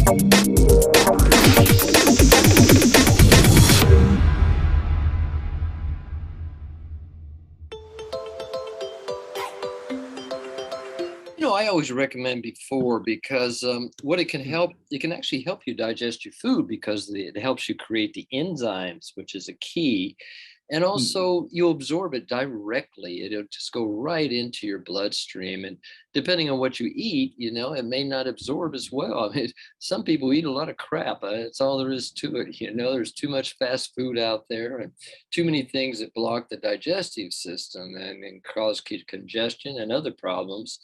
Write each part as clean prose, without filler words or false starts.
I always recommend before because what it can help, it can actually help you digest your food because it helps you create the enzymes, which is a key. And also you absorb it directly. It'll just go right into your bloodstream. And depending on what you eat, it may not absorb as well. I mean, some people eat a lot of crap. That's all there is to it. There's too much fast food out there and too many things that block the digestive system and cause congestion and other problems.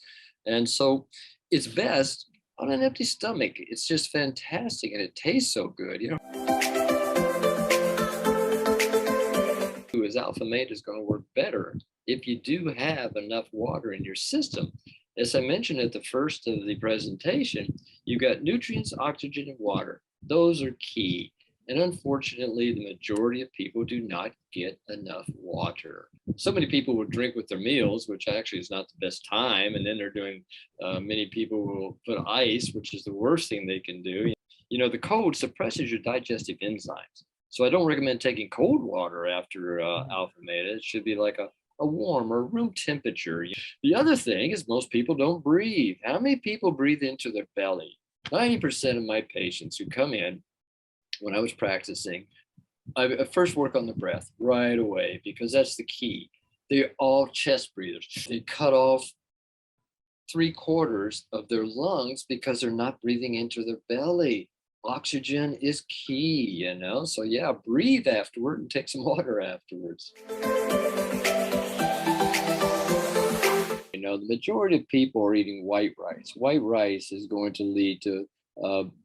And so it's best on an empty stomach. It's just fantastic and it tastes so good. Is AlphaMeta is going to work better if you do have enough water in your system. As I mentioned at the first of the presentation, you've got nutrients, oxygen, and water. Those are key. And unfortunately, the majority of people do not get enough water. So many people will drink with their meals, which actually is not the best time. And then many people will put ice, which is the worst thing they can do. The cold suppresses your digestive enzymes. So I don't recommend taking cold water after AlphaMeta. It should be like a warm or room temperature. The other thing is most people don't breathe. How many people breathe into their belly? 90% of my patients who come in, when I was practicing, I first work on the breath right away because that's the key. They're all chest breathers. They cut off 3/4 of their lungs because they're not breathing into their belly. Oxygen is key, So yeah, breathe afterward and take some water afterwards. The majority of people are eating white rice. White rice is going to lead to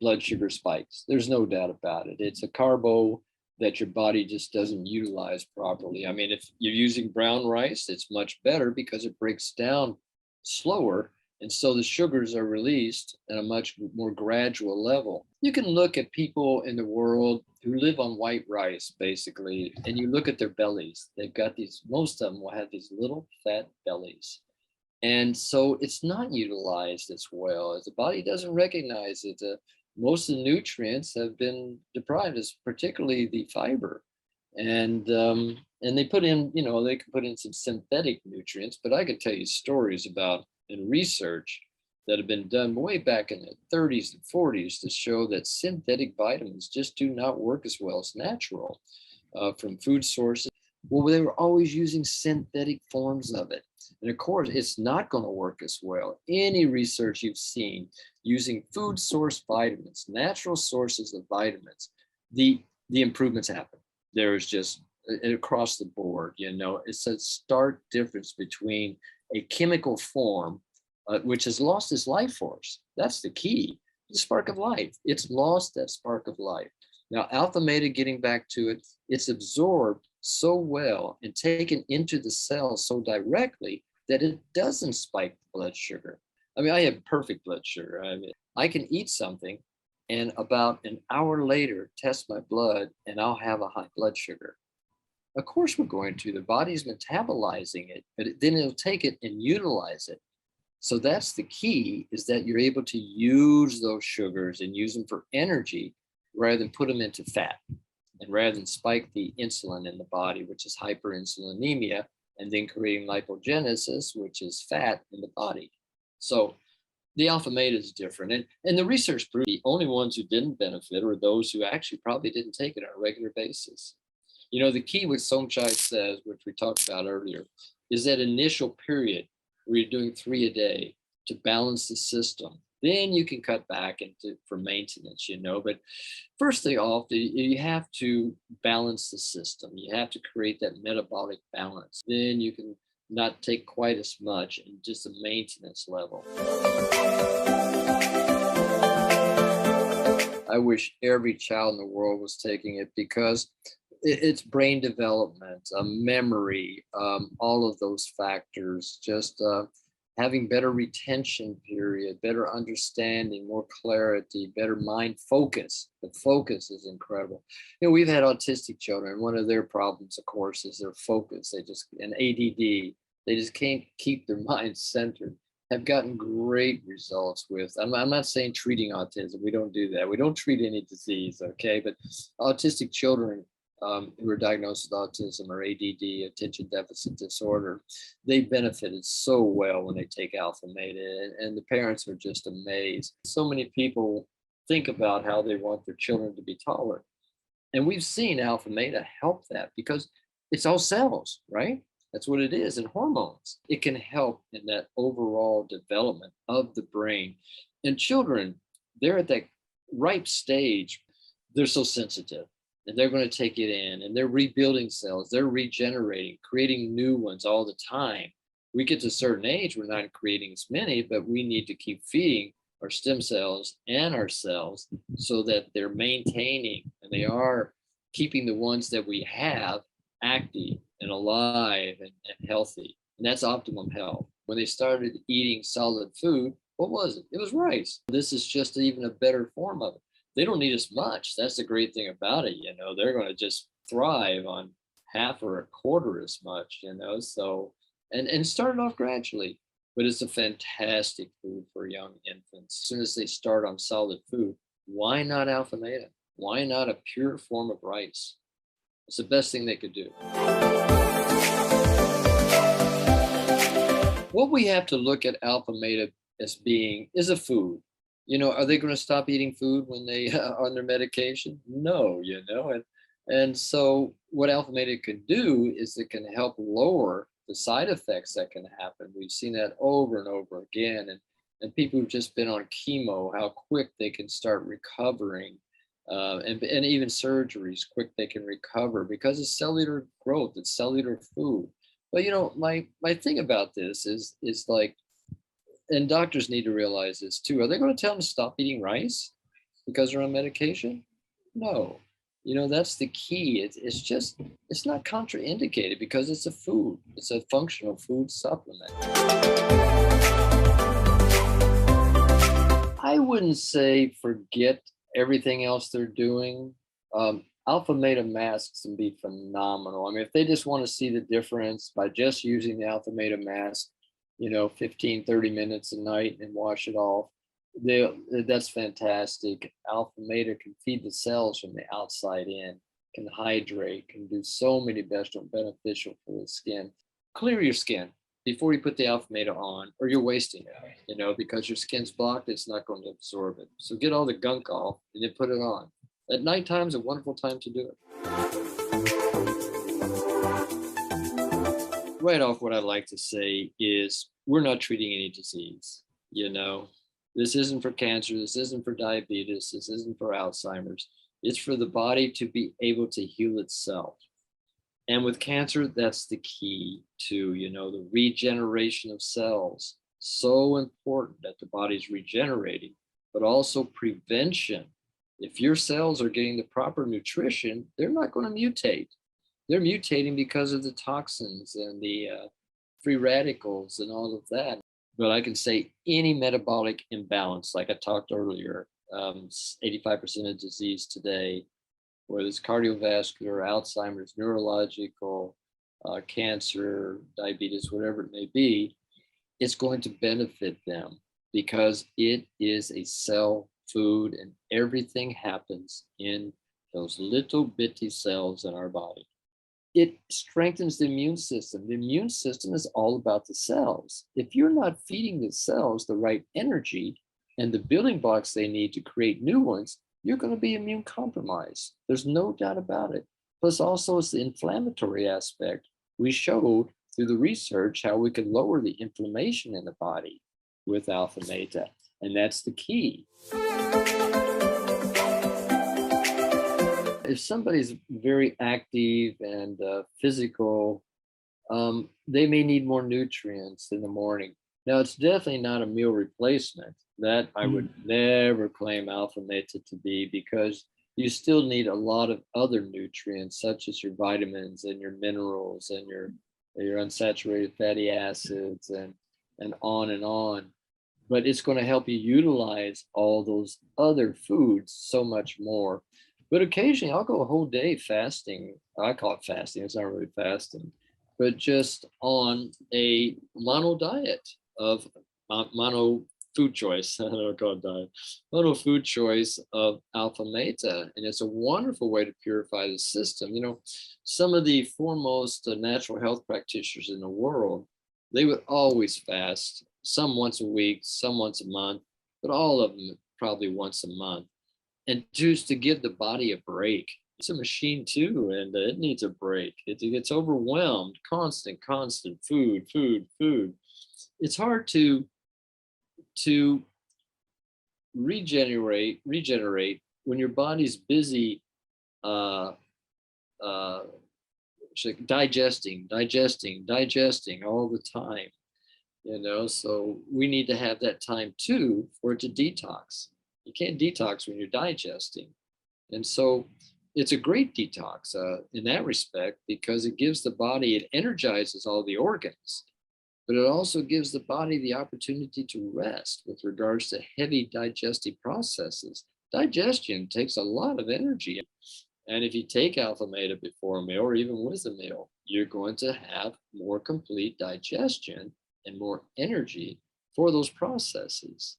blood sugar spikes. There's no doubt about it. It's a carbo that your body just doesn't utilize properly. I mean, if you're using brown rice, it's much better because it breaks down slower. And so the sugars are released at a much more gradual level. You can look at people in the world who live on white rice, basically, and you look at their bellies. They've got most of them will have these little fat bellies. And so it's not utilized as well as the body doesn't recognize it. Most of the nutrients have been deprived, particularly the fiber. And they put in, they can put in some synthetic nutrients, but I could tell you stories about in research that have been done way back in the 30s and 40s to show that synthetic vitamins just do not work as well as natural from food sources. Well, they were always using synthetic forms of it. And of course, it's not going to work as well. Any research you've seen using food source vitamins, natural sources of vitamins, the improvements happen. There is just across the board, it's a stark difference between a chemical form, which has lost its life force. That's the key, the spark of life. It's lost that spark of life. Now, AlphaMeta, getting back to it, it's absorbed so well and taken into the cell so directly that it doesn't spike blood sugar. I mean, I have perfect blood sugar. I mean, I can eat something and about an hour later test my blood and I'll have a high blood sugar. Of course, we're going to. The body's metabolizing it, but then it'll take it and utilize it. So that's the key, is that you're able to use those sugars and use them for energy rather than put them into fat, and rather than spike the insulin in the body, which is hyperinsulinemia, and then creating lipogenesis, which is fat in the body. So the AlphaMeta is different. And the research proved the only ones who didn't benefit were those who actually probably didn't take it on a regular basis. The key with Somchai says, which we talked about earlier, is that initial period where you're doing 3 a day to balance the system. Then you can cut back for maintenance, But firstly off, you have to balance the system. You have to create that metabolic balance. Then you can not take quite as much in just a maintenance level. I wish every child in the world was taking it because it's brain development, memory, all of those factors, just having better retention period, better understanding, more clarity, better mind focus. The focus is incredible. We've had autistic children. One of their problems, of course, is their focus. And ADD, they just can't keep their minds centered. have gotten great results with. I'm not saying treating autism. We don't do that. We don't treat any disease, okay? But autistic children who are diagnosed with autism or ADD, attention deficit disorder, they benefited so well when they take AlphaMeta, and the parents are just amazed. So many people think about how they want their children to be taller. And we've seen AlphaMeta help that because it's all cells, right? That's what it is, and hormones. It can help in that overall development of the brain. And children, they're at that ripe stage, they're so sensitive and they're going to take it in and they're rebuilding cells, they're regenerating, creating new ones all the time. We get to a certain age, we're not creating as many, but we need to keep feeding our stem cells and our cells so that they're maintaining and they are keeping the ones that we have active and alive and healthy. And that's optimum health. When they started eating solid food, what was it? It was rice. This is just even a better form of it. They don't need as much. That's the great thing about it. They're going to just thrive on half or a quarter as much, so, and start off gradually. But it's a fantastic food for young infants. As soon as they start on solid food, why not AlphaMeta? Why not a pure form of rice? It's the best thing they could do. What we have to look at AlphaMeta as being is a food. Are they going to stop eating food when they are on their medication? No, and so what AlphaMeta can do is it can help lower the side effects that can happen. We've seen that over and over again. And people who've just been on chemo, how quick they can start recovering, and even surgeries, quick they can recover because it's cellular growth, it's cellular food. But my thing about this is like, and doctors need to realize this too. Are they going to tell them to stop eating rice because they're on medication? No. That's the key. It's not contraindicated because it's a food. It's a functional food supplement. I wouldn't say forget everything else they're doing. AlphaMeta masks can be phenomenal. I mean, if they just want to see the difference by just using the AlphaMeta mask, 15, 30 minutes a night and wash it off, that's fantastic. AlphaMeta can feed the cells from the outside in, can hydrate, can do so many beneficial for the skin. Clear your skin before you put the AlphaMeta on, or you're wasting it, because your skin's blocked, it's not going to absorb it. So get all the gunk off and then put it on. At nighttime is a wonderful time to do it. Right off, what I'd like to say is we're not treating any disease, This isn't for cancer. This isn't for diabetes. This isn't for Alzheimer's. It's for the body to be able to heal itself. And with cancer, that's the key to, the regeneration of cells. So important that the body's regenerating, but also prevention. If your cells are getting the proper nutrition, they're not going to mutate. They're mutating because of the toxins and the free radicals and all of that. But I can say any metabolic imbalance, like I talked earlier, 85% of disease today, whether it's cardiovascular, Alzheimer's, neurological, cancer, diabetes, whatever it may be, it's going to benefit them because it is a cell food and everything happens in those little bitty cells in our body. It strengthens the immune system. The immune system is all about the cells. If you're not feeding the cells the right energy and the building blocks they need to create new ones, you're going to be immune compromised. There's no doubt about it. Plus also it's the inflammatory aspect. We showed through the research how we could lower the inflammation in the body with AlphaMeta, and that's the key. If somebody's very active and physical, they may need more nutrients in the morning. Now, it's definitely not a meal replacement. That I would never claim AlphaMeta to be, because you still need a lot of other nutrients, such as your vitamins and your minerals and your unsaturated fatty acids and on and on. But it's going to help you utilize all those other foods so much more. But occasionally I'll go a whole day fasting. I call it fasting. It's not really fasting, but just on a mono diet of mono food choice. I don't call it diet. Mono food choice of AlphaMeta, and it's a wonderful way to purify the system. You know, some of the foremost natural health practitioners in the world, they would always fast. Some once a week, some once a month, but all of them probably once a month, and just to give the body a break. It's a machine too, and it needs a break. It gets overwhelmed, constant food. It's hard to regenerate when your body's busy uh, uh, digesting all the time. You know, so we need to have that time too for it to detox. You can't detox when you're digesting. And so it's a great detox in that respect because it gives the body, it energizes all the organs, but it also gives the body the opportunity to rest with regards to heavy digestive processes. Digestion takes a lot of energy. And if you take AlphaMeta before a meal or even with a meal, you're going to have more complete digestion and more energy for those processes.